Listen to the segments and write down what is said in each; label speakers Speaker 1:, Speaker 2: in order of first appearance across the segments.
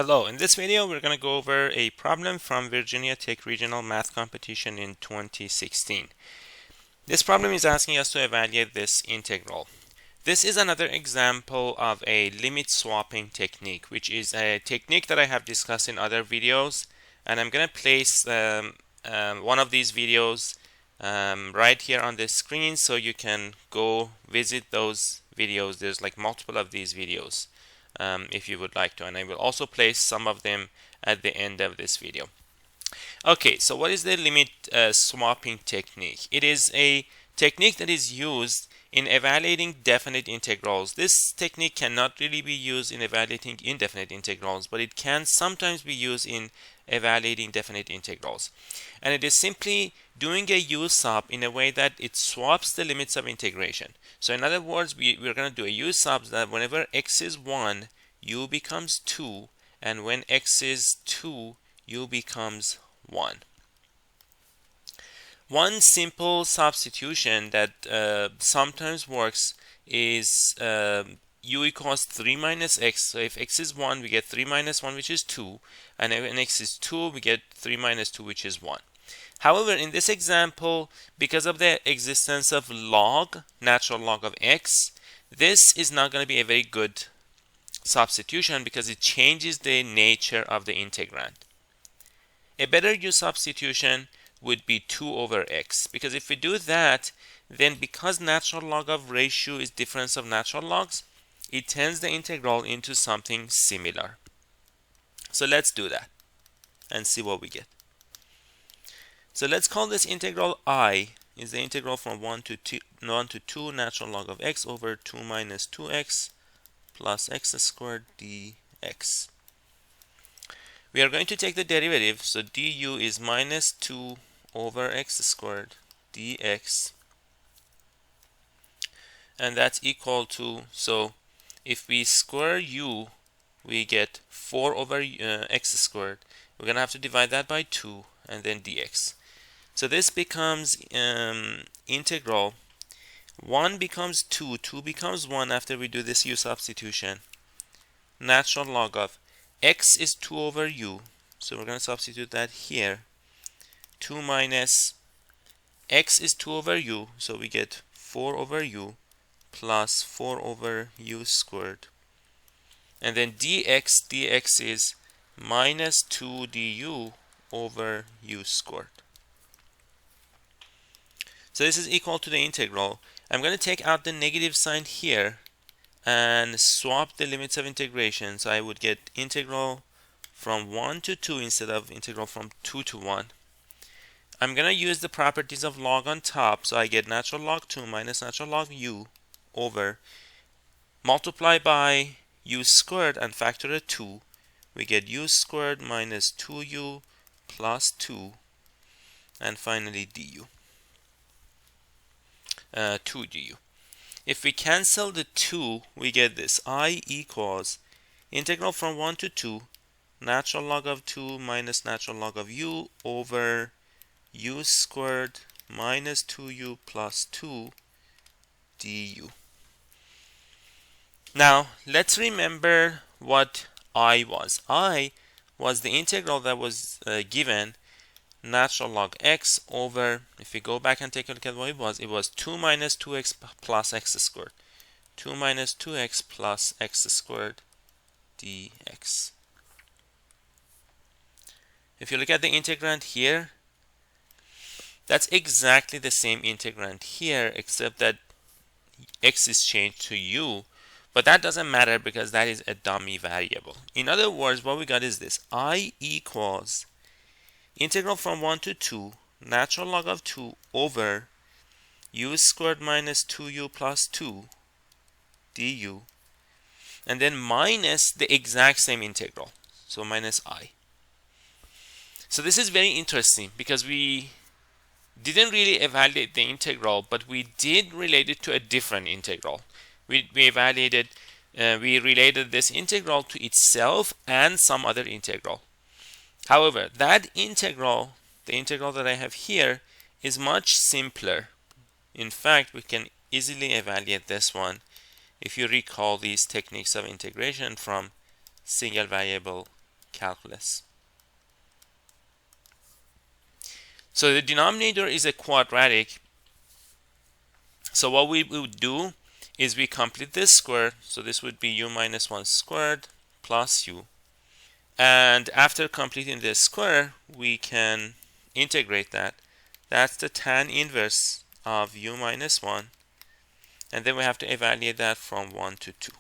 Speaker 1: Hello, in this video we're going to go over a problem from Virginia Tech Regional Math Competition in 2016. This problem is asking us to evaluate this integral. This is another example of a limit swapping technique, which is a technique that I have discussed in other videos, and I'm going to place one of these videos right here on the screen so you can go visit those videos. There's like multiple of these videos. If you would like to, and I will also place some of them at the end of this video. Okay, so what is the limit swapping technique? It is a technique that is used in evaluating definite integrals. This technique cannot really be used in evaluating indefinite integrals, but it can sometimes be used in evaluating definite integrals. And it is simply doing a u-sub in a way that it swaps the limits of integration. So in other words, we're going to do a u-sub that whenever x is 1, u becomes 2, and when x is 2, u becomes 1. One simple substitution that sometimes works is u equals 3 minus x. So if x is 1, we get 3 minus 1, which is 2. And when x is 2, we get 3 minus 2, which is 1. However, in this example, because of the existence of log, natural log of x, this is not going to be a very good substitution because it changes the nature of the integrand. A better u substitution would be 2 over x, because if we do that, then because natural log of ratio is difference of natural logs, it turns the integral into something similar. So let's do that and see what we get. So let's call this integral I is the integral from 1 to 2 natural log of x over 2 minus 2x plus x squared dx. We are going to take the derivative, so du is minus 2 over x squared dx, and that's equal to, so if we square u, we get 4 over x squared. We're going to have to divide that by 2 and then dx. So this becomes integral 1 becomes 2, 2 becomes 1 after we do this u substitution. Natural log of x is 2 over u, so we're going to substitute that here. 2 minus x is 2 over u, so we get 4 over u plus 4 over u squared. And then dx is minus 2 du over u squared. So this is equal to the integral. I'm going to take out the negative sign here and swap the limits of integration. So I would get integral from 1 to 2 instead of integral from 2 to 1. I'm going to use the properties of log on top. So I get natural log 2 minus natural log u over, multiply by u squared and factor a 2. We get u squared minus 2u plus 2, and finally du. 2 du. If we cancel the 2, we get this. I equals integral from 1 to 2 natural log of 2 minus natural log of u over u squared minus 2u plus 2 du. Now let's remember what I was. I was the integral that was given natural log x over, if we go back and take a look at what it was 2 minus 2x plus x squared. 2 minus 2x plus x squared dx. If you look at the integrand here, that's exactly the same integrand here, except that x is changed to u, but that doesn't matter because that is a dummy variable. In other words, what we got is this. I equals integral from 1 to 2 natural log of 2 over u squared minus 2u plus 2 du, and then minus the exact same integral, so minus I. So this is very interesting because we didn't really evaluate the integral, but we did relate it to a different integral. We related this integral to itself and some other integral. However, that integral, the integral that I have here, is much simpler. In fact, we can easily evaluate this one if you recall these techniques of integration from single variable calculus. So the denominator is a quadratic. So what we would do is we complete this square. So this would be u minus 1 squared plus u. And after completing this square, we can integrate that. That's the tan inverse of u minus 1. And then we have to evaluate that from 1 to 2.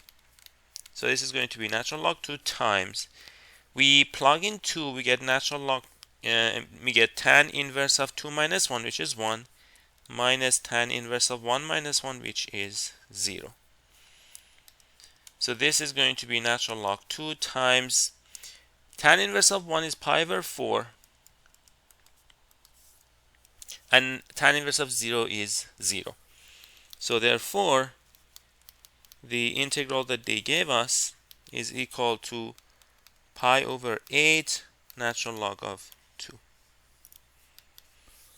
Speaker 1: So this is going to be natural log 2 times. We plug in 2, we get natural log, we get tan inverse of 2 minus 1, which is 1, minus tan inverse of 1 minus 1, which is 0. So this is going to be natural log 2 times tan inverse of 1 is pi over 4, and tan inverse of 0 is 0. So therefore, the integral that they gave us is equal to pi over 8 natural log of 2.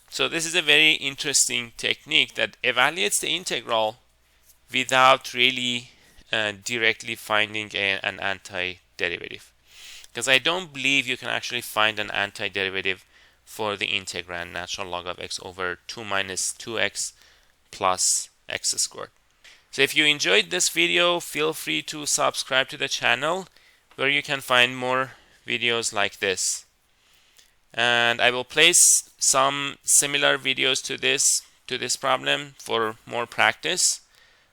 Speaker 1: So this is a very interesting technique that evaluates the integral without really directly finding an antiderivative. Because I don't believe you can actually find an antiderivative for the integrand natural log of x over 2 minus 2x plus x squared. So if you enjoyed this video, feel free to subscribe to the channel where you can find more videos like this. And I will place some similar videos to this problem for more practice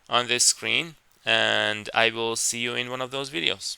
Speaker 1: on this screen, and I will see you in one of those videos.